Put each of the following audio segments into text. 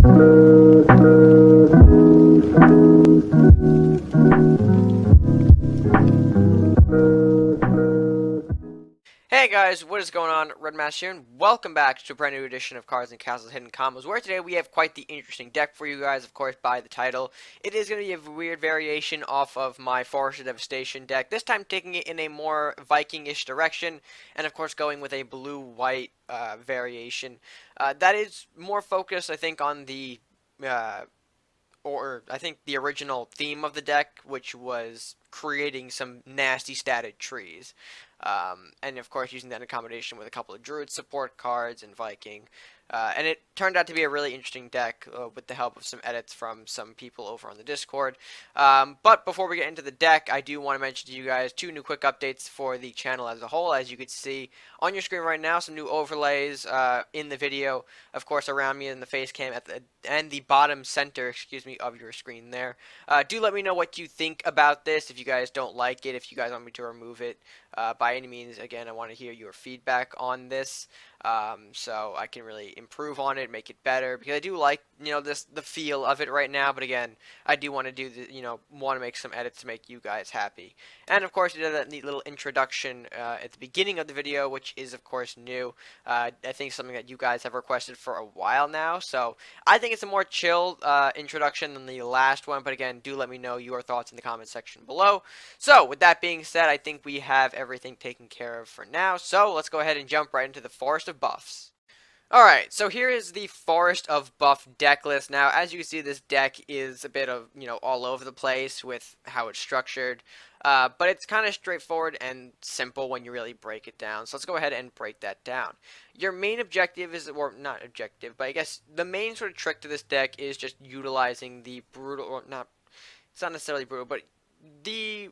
Hey guys, what is going on? Redmaster here, and welcome back to a brand new edition of Cards and Castles Hidden Combos, where today we have quite the interesting deck for you guys, of course, by the title. It is going to be a weird variation off of my Forest of Devastation deck, this time taking it in a more Viking-ish direction, and of course going with a blue-white variation. That is more focused, I think, on the I think the original theme of the deck, which was creating some nasty statted trees. And of course using that in combination with a couple of Druid support cards and Viking. And it turned out to be a really interesting deck with the help of some edits from some people over on the Discord. But before we get into the deck, I do want to mention to you guys two new quick updates for the channel as a whole. As you can see on your screen right now, some new overlays in the video, of course, around me in the face cam and the bottom center, excuse me, of your screen there. Do let me know what you think about this, if you guys don't like it, if you guys want me to remove it. By any means, again, I want to hear your feedback on this, so I can really improve on it, make it better, because I do like, the feel of it right now, but again, I do want to do want to make some edits to make you guys happy. And of course, we did that neat little introduction at the beginning of the video, which is of course new. I think something that you guys have requested for a while now, so I think it's a more chill introduction than the last one, but again, do let me know your thoughts in the comment section below. So, with that being said, I think we have everything taken care of for now, so let's go ahead and jump right into the Forest of Buffs. Alright, so here is the Forest of Buff deck list. Now, as you can see, this deck is a bit of, all over the place with how it's structured. But it's kind of straightforward and simple when you really break it down. So let's go ahead and break that down. Your main objective is, or not objective, but I guess the main sort of trick to this deck is just utilizing the brutal, or not, it's not necessarily brutal, but the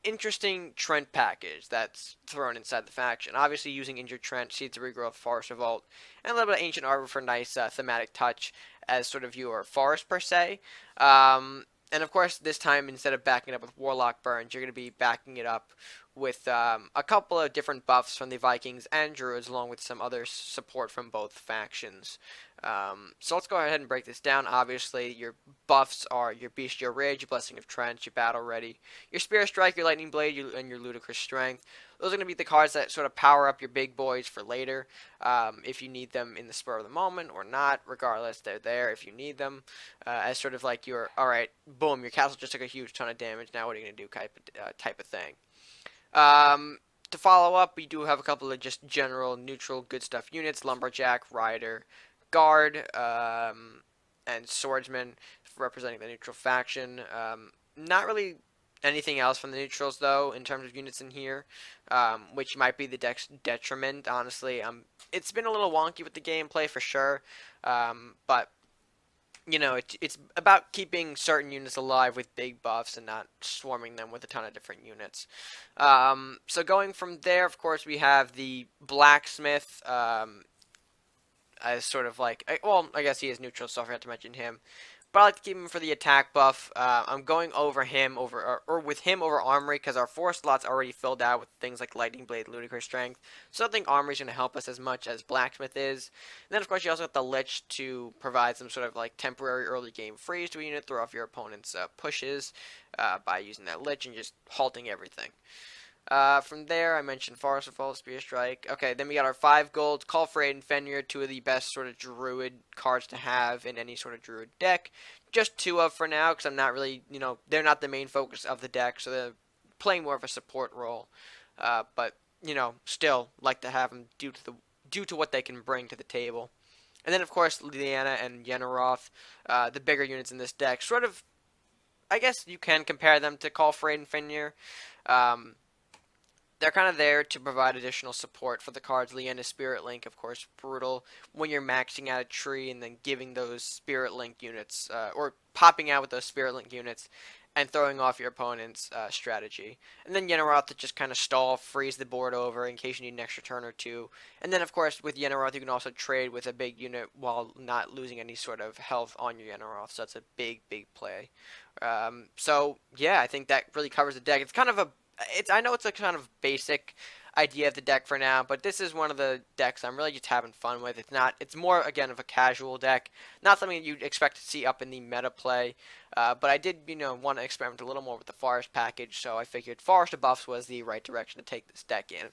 interesting Trent package that's thrown inside the faction. Obviously using Injured Trent, Seeds of Regrowth, Forest Revolt, and a little bit of Ancient Arbor for nice thematic touch as sort of your forest per se. And of course this time, instead of backing it up with Warlock Burns, you're going to be backing it up with a couple of different buffs from the Vikings and Druids, along with some other support from both factions. So let's go ahead and break this down. Obviously, your buffs are your Bestial Rage, your Blessing of Trent, your Battle Ready, your Spear Strike, your Lightning Blade, and your Ludicrous Strength. Those are going to be the cards that sort of power up your big boys for later, if you need them in the spur of the moment or not. Regardless, they're there if you need them, as sort of like your, alright, boom, your castle just took a huge ton of damage, now what are you going to do type of thing. To follow up, we do have a couple of just general neutral good stuff units: Lumberjack, Rider, Guard, and Swordsman, representing the neutral faction. Not really anything else from the neutrals, though, in terms of units in here, which might be the deck's detriment, honestly. It's been a little wonky with the gameplay, for sure, but it's about keeping certain units alive with big buffs and not swarming them with a ton of different units. So going from there, of course, we have the Blacksmith, as sort of like, well, I guess he is neutral, so I forgot to mention him. But I like to keep him for the attack buff. I'm going over him with him over Armory, because our 4 slots already filled out with things like Lightning Blade, Ludicrous Strength. So I don't think Armory is going to help us as much as Blacksmith is. And then of course you also have the Lich to provide some sort of like temporary early game freeze to a unit, throw off your opponent's pushes by using that Lich and just halting everything. From there, I mentioned Forest Revolt, Spear Strike. Okay, then we got our 5 gold, Call for Aid and Fenrir, 2 of the best sort of Druid cards to have in any sort of Druid deck. Just 2 of for now, because I'm not really, they're not the main focus of the deck, so they're playing more of a support role. But, still like to have them due to what they can bring to the table. And then, of course, Lyanna and Yenneroth, the bigger units in this deck. Sort of, I guess you can compare them to Call for Aid and Fenrir. They're kind of there to provide additional support for the cards. Lyanna's Spirit Link, of course, brutal when you're maxing out a tree and then giving those Spirit Link units, or popping out with those Spirit Link units and throwing off your opponent's strategy. And then Yenneroth to just kind of stall, freeze the board over in case you need an extra turn or two. And then, of course, with Yenneroth, you can also trade with a big unit while not losing any sort of health on your Yenneroth. So that's a big, big play. So, yeah, I think that really covers the deck. It's kind of a I know it's a kind of basic idea of the deck for now, but this is one of the decks I'm really just having fun with. It's more, again, of a casual deck, not something that you'd expect to see up in the meta play, but I did, want to experiment a little more with the Forest package, so I figured Forest of Buffs was the right direction to take this deck in.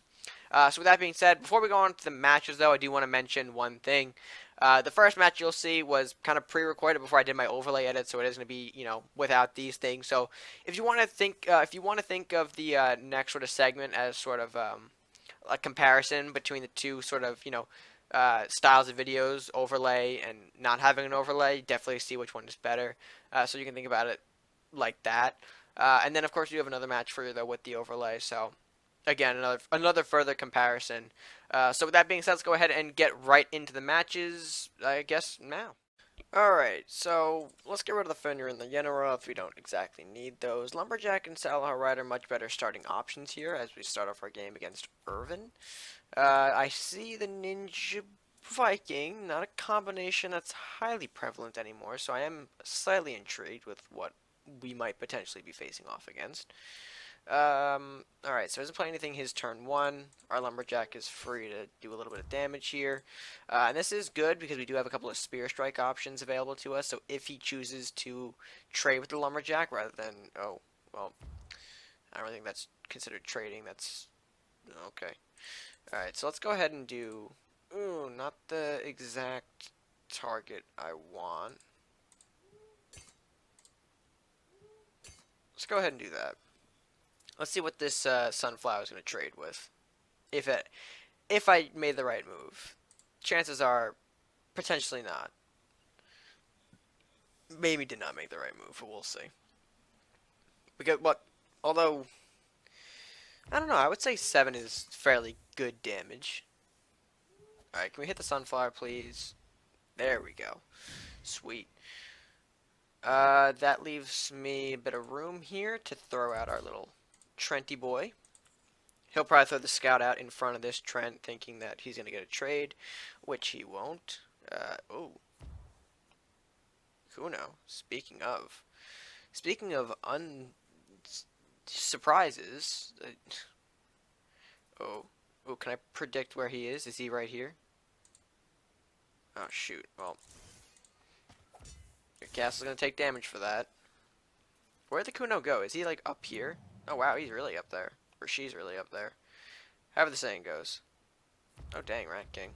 So with that being said, before we go on to the matches, though, I do want to mention one thing. The first match you'll see was kind of pre-recorded before I did my overlay edit, so it is going to be, without these things. So if you want to think of the next sort of segment as sort of a comparison between the two sort of, styles of videos, overlay and not having an overlay, definitely see which one is better. So you can think about it like that. And then of course you have another match for you though with the overlay. So again, another further comparison. So with that being said, let's go ahead and get right into the matches, I guess, now. Alright, so let's get rid of the Fenrir and the Yenora if we don't exactly need those. Lumberjack and Salahar Rider much better starting options here as we start off our game against Irvin. I see the Ninja Viking, not a combination that's highly prevalent anymore, so I am slightly intrigued with what we might potentially be facing off against. Alright, so he doesn't play anything his turn 1. Our Lumberjack is free to do a little bit of damage here. And this is good because we do have a couple of Spear Strike options available to us, so if he chooses to trade with the Lumberjack rather than, oh, well, I don't think that's considered trading, that's, okay. Alright, so let's go ahead and do, ooh, not the exact target I want. Let's go ahead and do that. Let's see what this Sunflower is going to trade with. If I made the right move. Chances are, potentially not. Maybe did not make the right move, but we'll see. Because although, I don't know, I would say 7 is fairly good damage. Alright, can we hit the Sunflower, please? There we go. Sweet. That leaves me a bit of room here to throw out our little Trenty boy. He'll probably throw the scout out in front of this Trent thinking that he's going to get a trade, which he won't. Oh. Kuno. Speaking of surprises. Oh, can I predict where he is? Is he right here? Oh, shoot. Well, your castle's going to take damage for that. Where'd the Kuno go? Is he, like, up here? Oh, wow, he's really up there. Or she's really up there. However the saying goes. Oh, dang, Rat King.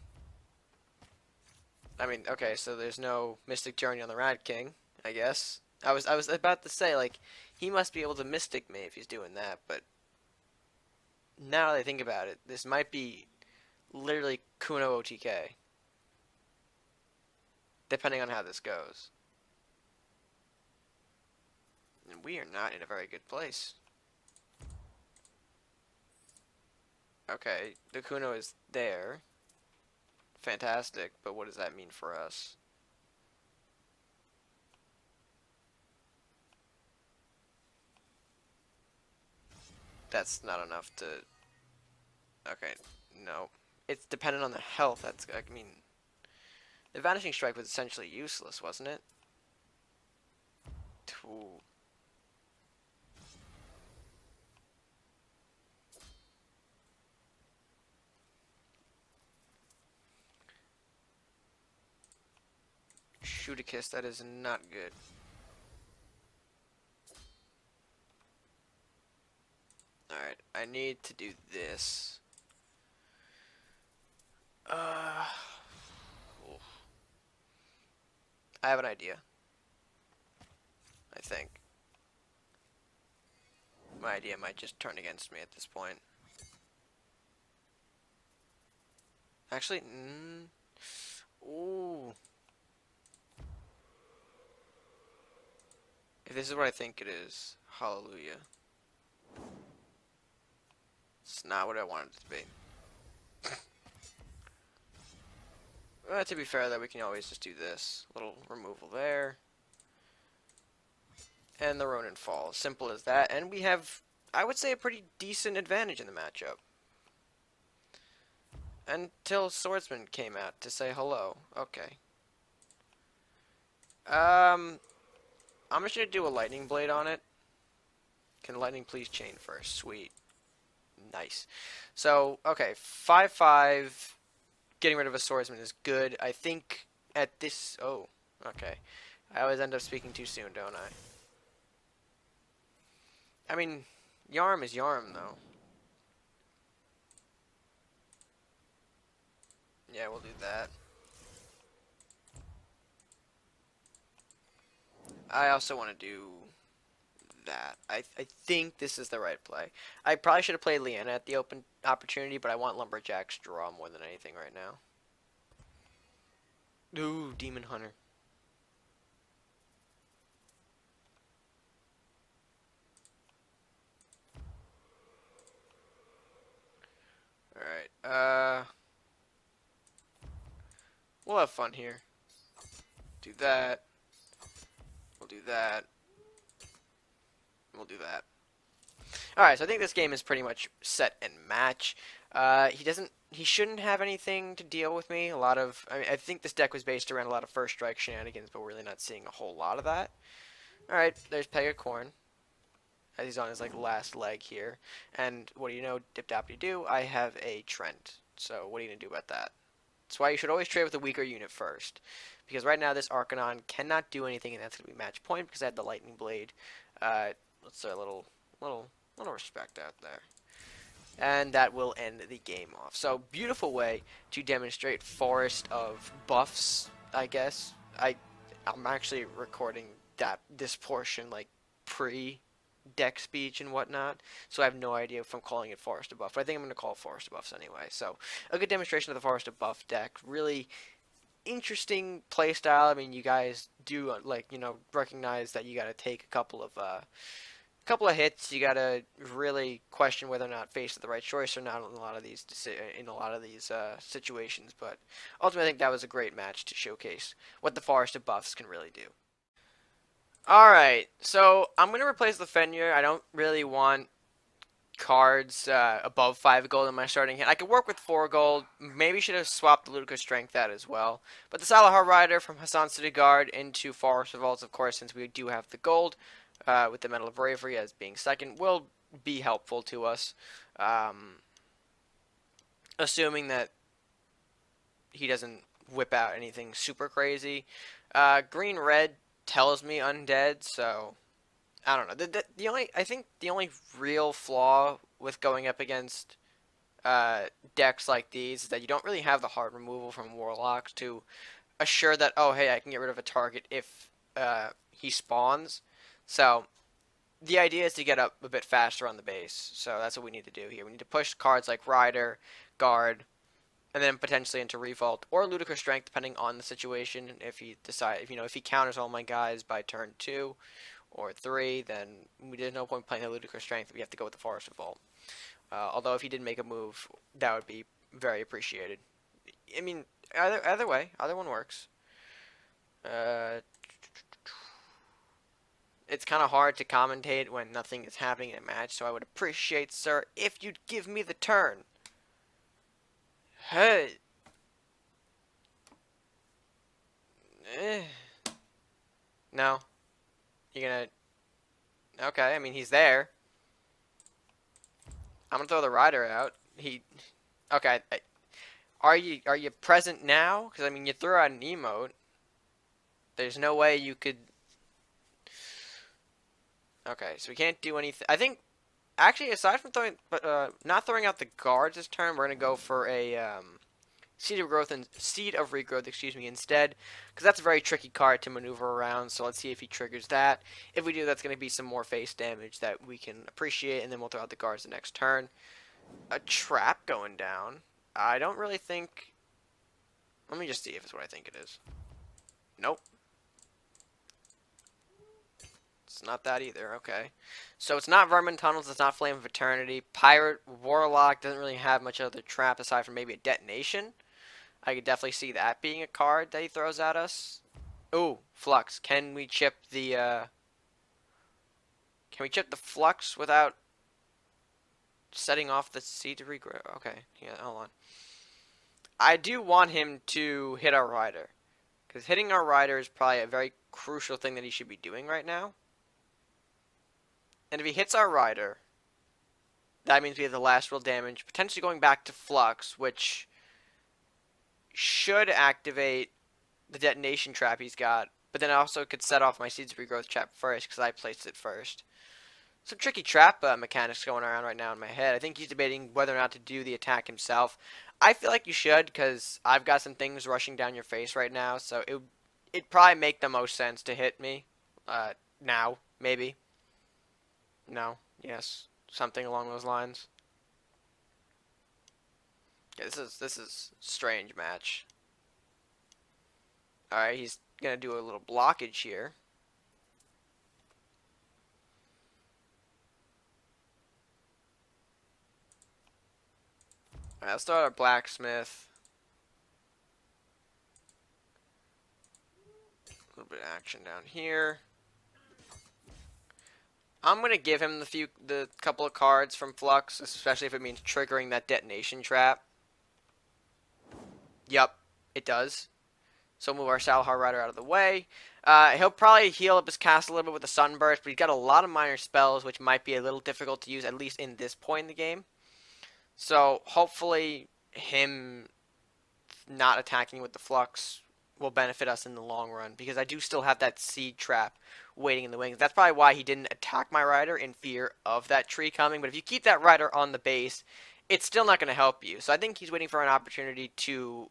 I mean, okay, so there's no Mystic Journey on the Rat King, I guess. I was about to say, like, he must be able to Mystic me if he's doing that, but now that I think about it, this might be literally Kuno OTK. Depending on how this goes. And we are not in a very good place. Okay, the Kuno is there. Fantastic, but what does that mean for us? That's not enough to... Okay, no. It's dependent on the health. That's, I mean... The Vanishing Strike was essentially useless, wasn't it? Ooh. Shoot a kiss, that is not good. Alright, I need to do this. I have an idea. I think. My idea might just turn against me at this point. Actually, ooh. If this is what I think it is, hallelujah. It's not what I wanted it to be. To be fair, though, we can always just do this. Little removal there. And the Ronin falls. Simple as that. And we have, I would say, a pretty decent advantage in the matchup. Until Swordsman came out to say hello. Okay. I'm just going to do a Lightning Blade on it. Can Lightning please chain first? Sweet. Nice. So, okay, 5/5, getting rid of a swordsman is good. I think at this... Oh, okay. I always end up speaking too soon, don't I? I mean, Yarm is Yarm, though. Yeah, we'll do that. I also want to do that. I think this is the right play. I probably should have played Leanna at the open opportunity, but I want Lumberjack's draw more than anything right now. Ooh, Demon Hunter. Alright, we'll have fun here. Do that. We'll do that. We'll do that. Alright, so I think this game is pretty much set and match. He shouldn't have anything to deal with me. I think this deck was based around a lot of first strike shenanigans, but we're really not seeing a whole lot of that. Alright, there's Peg of Corn, as he's on his, like, last leg here. And what do you know, dip-dappity-doo, I have a Trent. So what are you going to do about that? That's why you should always trade with a weaker unit first. Because right now this Arcanon cannot do anything, and that's going to be match point because I had the Lightning Blade. Let's say a little respect out there. And that will end the game off. So, beautiful way to demonstrate Forest of Buffs, I guess. I'm actually recording this portion like pre-deck speech and whatnot, so I have no idea if I'm calling it Forest of Buff, but I think I'm going to call it Forest of Buffs anyway. So, a good demonstration of the Forest of Buff deck. Really interesting playstyle. I mean, you guys do, recognize that you got to take a couple of hits. You gotta really question whether or not Face is the right choice or not in a lot of these situations. But ultimately, I think that was a great match to showcase what the Forest of Buffs can really do. All right, so I'm gonna replace the Fenrir. I don't really want cards above 5 gold in my starting hand. I could work with 4 gold. Maybe should have swapped the Ludicrous Strength out as well. But the Salahar Rider from Hassan Guard into Forest Revolts, of course, since we do have the gold, with the Medal of Bravery as being second, will be helpful to us. Assuming that he doesn't whip out anything super crazy. Green-red tells me undead, so I don't know. I think the only real flaw with going up against decks like these is that you don't really have the hard removal from Warlocks to assure that, oh, hey, I can get rid of a target if he spawns. So the idea is to get up a bit faster on the base. So that's what we need to do here. We need to push cards like Rider, Guard, and then potentially into Revolt or Ludicrous Strength, depending on the situation. If he if he counters all my guys by turn 2 or 3, then there's no point playing the Ludicrous Strength. We have to go with the Forest Revolt. Although if he did make a move, that would be very appreciated. I mean, either way, either one works. It's kind of hard to commentate when nothing is happening in a match, so I would appreciate, sir, if you'd give me the turn. Hey. No. You're gonna... Okay, I mean, he's there. I'm gonna throw the Rider out. Okay. Are you present now? Because, I mean, you threw out an emote. There's no way you could... Okay, so we can't do anything. I think, actually, aside from not throwing out the guards this turn, we're gonna go for a Seed of Regrowth, excuse me, instead, because that's a very tricky card to maneuver around. So let's see if he triggers that. If we do, that's gonna be some more face damage that we can appreciate, and then we'll throw out the guards the next turn. A trap going down. I don't really think. Let me just see if it's what I think it is. Nope. It's not that either. Okay. So it's not Vermin Tunnels. It's not Flame of Eternity. Pirate Warlock doesn't really have much other trap aside from maybe a Detonation. I could definitely see that being a card that he throws at us. Ooh, Flux. Can we chip the Flux without setting off the Seed to Regrow? Okay. Yeah, hold on. I do want him to hit our Rider, because hitting our Rider is probably a very crucial thing that he should be doing right now. And if he hits our Rider, that means we have the last real damage, potentially going back to Flux, which should activate the detonation trap he's got, but then I also could set off my Seeds of Regrowth trap first because I placed it first. Some tricky trap mechanics going around right now in my head. I think he's debating whether or not to do the attack himself. I feel like you should because I've got some things rushing down your face right now, so it'd probably make the most sense to hit me now, maybe. No, yes, something along those lines. Yeah, this is strange match. All right, he's gonna do a little blockage here. All right, let's start our blacksmith. A little bit of action down here. I'm gonna give him the couple of cards from Flux, especially if it means triggering that detonation trap. Yep, it does. So move our Salahar Rider out of the way. He'll probably heal up his cast a little bit with the Sunburst, but he's got a lot of minor spells, which might be a little difficult to use, at least in this point in the game. So hopefully him not attacking with the Flux will benefit us in the long run, because I do still have that seed trap waiting in the wings. That's probably why he didn't attack my rider, in fear of that tree coming. But if you keep that rider on the base, it's still not going to help you. So I think he's waiting for an opportunity to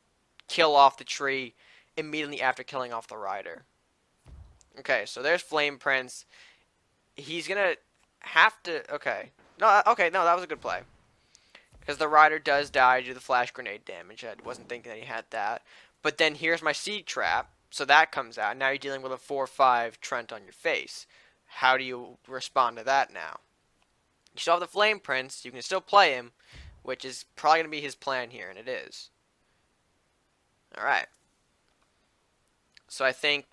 kill off the tree immediately after killing off the rider. Okay, so there's Flame Prince. He's going to have to... Okay. No, that was a good play. Because the rider does die due to the flash grenade damage. I wasn't thinking that he had that. But then here's my seed trap. So that comes out. Now you're dealing with a 4/5 Trent on your face. How do you respond to that now? You still have the Flame Prince. You can still play him, which is probably going to be his plan here, and it is. Alright. So I think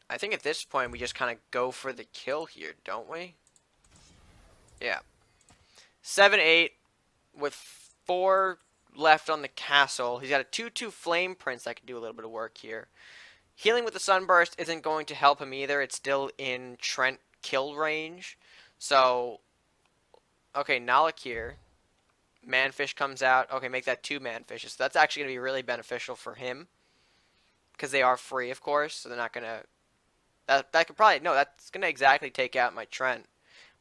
at this point we just kind of go for the kill here, don't we? Yeah. 7/8 with 4 left on the castle. He's got a 2/2 Flame Prince that can do a little bit of work here. Healing with the Sunburst isn't going to help him either. It's still in Trent kill range. So, okay, Nalik here. Manfish comes out. Okay, make that 2 Manfishes. So that's actually going to be really beneficial for him, because they are free, of course. So they're not going to... That could probably... No, that's going to exactly take out my Trent.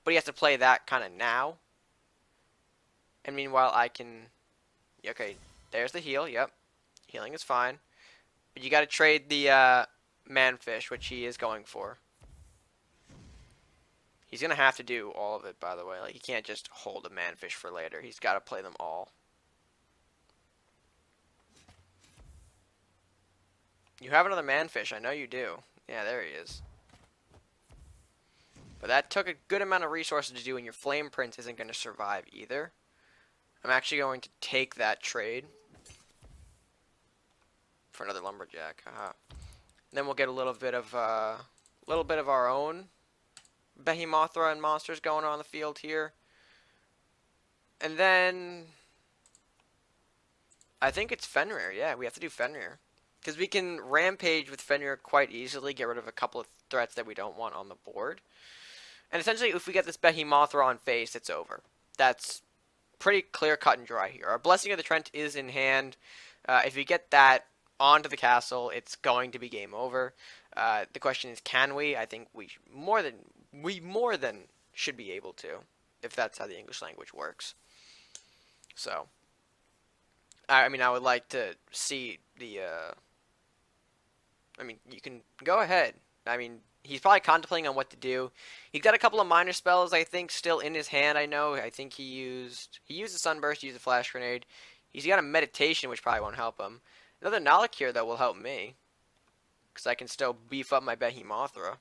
But he has to play that kind of now. And meanwhile, I can... Okay, there's the heal. Yep. Healing is fine. But you got to trade the Manfish, which he is going for. He's going to have to do all of it, by the way. Like, he can't just hold a Manfish for later. He's got to play them all. You have another Manfish. I know you do. Yeah, there he is. But that took a good amount of resources to do, and your Flame Prince isn't going to survive either. I'm actually going to take that trade for another Lumberjack. Then we'll get a little bit of our own Behemothra and monsters going on the field here. And then I think it's Fenrir. Yeah, we have to do Fenrir, because we can rampage with Fenrir quite easily, get rid of a couple of threats that we don't want on the board. And essentially, if we get this Behemothra on face, it's over. That's pretty clear cut and dry here. Our Blessing of the Trent is in hand. If we get that onto the castle, it's going to be game over. The question is, can we? I think we more than should be able to, if that's how the English language works. So, I mean, I would like to see the... I mean, you can go ahead. I mean, he's probably contemplating on what to do. He's got a couple of minor spells, I think, still in his hand. I know. I think he used the Sunburst, used the Flash Grenade. He's got a Meditation, which probably won't help him. Another Nalik here that will help me, because I can still beef up my Behemothra.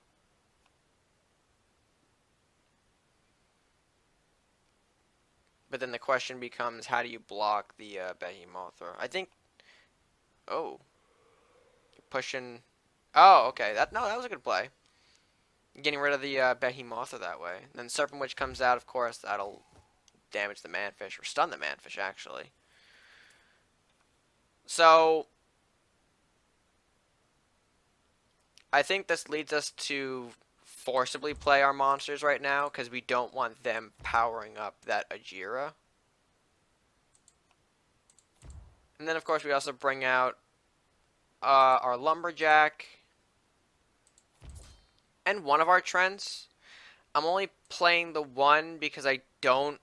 But then the question becomes, how do you block the Behemothra? I think... Oh. You're pushing... Oh, okay. That was a good play. Getting rid of the Behemothra that way. And then Serpent Witch comes out, of course. That'll damage the Manfish, or stun the Manfish, actually. So, I think this leads us to forcibly play our monsters right now because we don't want them powering up that Ajira. And then, of course, we also bring out our Lumberjack and one of our Trents. I'm only playing the one because I don't...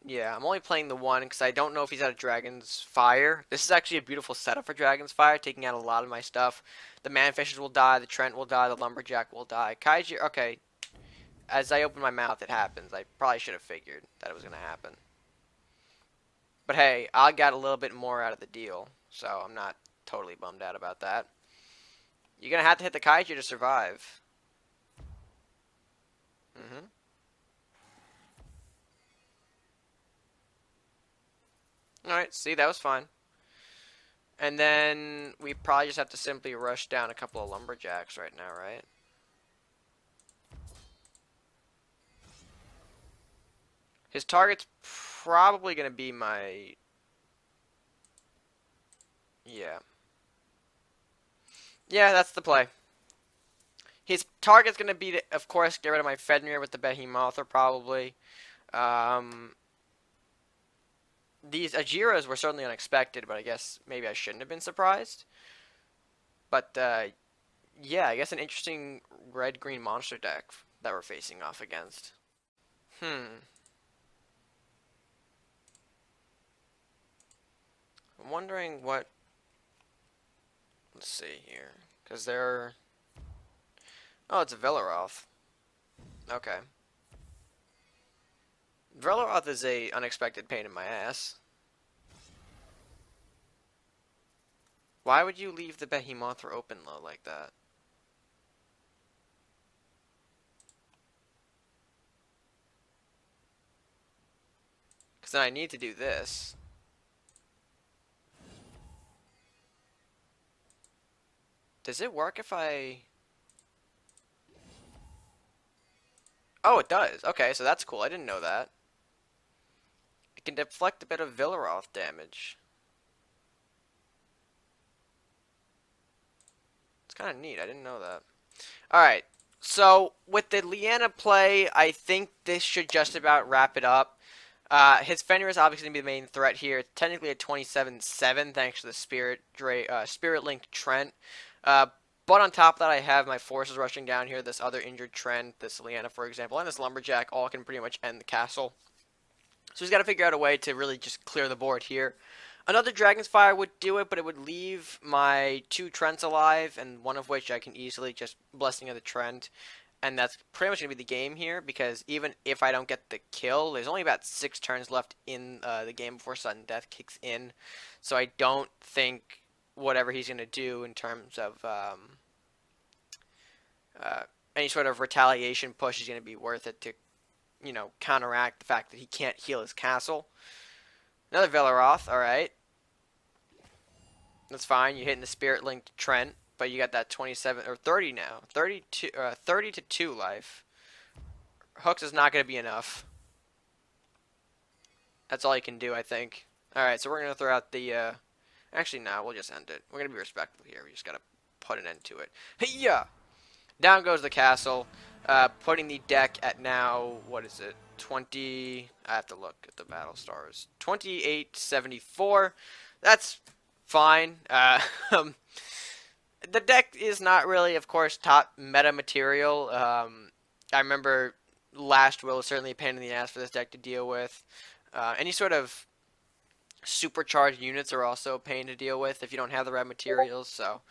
Yeah, I'm only playing the one because I don't know if he's out of Dragon's Fire. This is actually a beautiful setup for Dragon's Fire, taking out a lot of my stuff. The Manfishers will die, the Trent will die, the Lumberjack will die. Kaiji... Okay, as I open my mouth, it happens. I probably should have figured that it was going to happen. But hey, I got a little bit more out of the deal, so I'm not totally bummed out about that. You're going to have to hit the Kaiju to survive. Alright, see, that was fine. And then we probably just have to simply rush down a couple of Lumberjacks right now, right? His target's probably going to be my... Yeah. Yeah, that's the play. His target's going to be, to, of course, get rid of my Fenrir with the Behemoth, or probably. These Ajiras were certainly unexpected, but I guess maybe I shouldn't have been surprised. But, yeah, I guess an interesting red-green monster deck that we're facing off against. I'm wondering what... Let's see here. Because they're... Oh, it's a Velaroth. Okay. Velaroth is a unexpected pain in my ass. Why would you leave the Behemoth open low like that? Because then I need to do this. Does it work if I... Oh, it does. Okay, so that's cool. I didn't know that. It can deflect a bit of Velaroth damage. It's kind of neat. I didn't know that. Alright, so with the Leanna play, I think this should just about wrap it up. His Fenrir is obviously going to be the main threat here. It's technically a 27-7 thanks to the Spirit Link Trent. But on top of that, I have my forces rushing down here. This other injured Trent, this Leanna, for example, and this Lumberjack all can pretty much end the castle. So he's got to figure out a way to really just clear the board here. Another Dragon's Fire would do it, but it would leave my 2 Trents alive, and one of which I can easily just Blessing of the Trent. And that's pretty much going to be the game here, because even if I don't get the kill, there's only about 6 turns left in the game before sudden death kicks in. So I don't think whatever he's going to do in terms of any sort of retaliation push is going to be worth it to, you know, counteract the fact that he can't heal his castle. Another Velaroth, alright. That's fine, you're hitting the Spirit Linked Trent, but you got that 27, or 30 now. 30 to 2 life. Hooks is not going to be enough. That's all you can do, I think. Alright, so we're going to throw out the, actually, no, we'll just end it. We're going to be respectful here. We just got to put an end to it. Hey-ya! Down goes the castle, putting the deck at now, what is it, 20, I have to look at the battle stars, 2874, that's fine. The deck is not really, of course, top meta material. I remember last will is certainly a pain in the ass for this deck to deal with. Any sort of supercharged units are also a pain to deal with if you don't have the right materials, so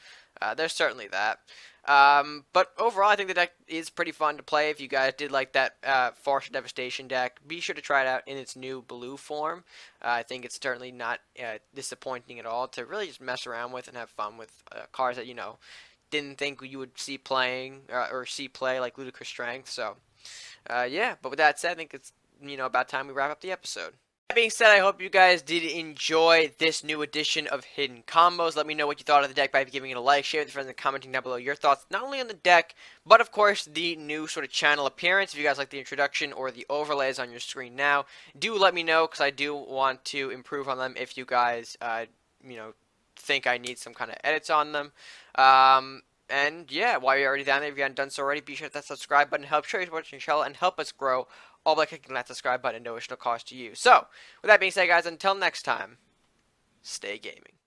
there's certainly that. But overall, I think the deck is pretty fun to play. If you guys did like that Force of Devastation deck, be sure to try it out in its new blue form. I think it's certainly not disappointing at all to really just mess around with and have fun with cards that, you know, didn't think you would see playing or see play, like Ludicrous Strength. So, yeah, but with that said, I think it's, you know, about time we wrap up the episode. That being said, I hope you guys did enjoy this new edition of Hidden Combos. Let me know what you thought of the deck by giving it a like, share with your friends, and commenting down below your thoughts, not only on the deck, but of course the new sort of channel appearance. If you guys like the introduction or the overlays on your screen now, do let me know, because I do want to improve on them if you guys, you know, think I need some kind of edits on them. And yeah, while you're already down there, if you haven't done so already, be sure to hit that subscribe button. Help show you watching the channel and help us grow all by clicking that subscribe button at no additional cost to you. So, with that being said, guys, until next time, stay gaming.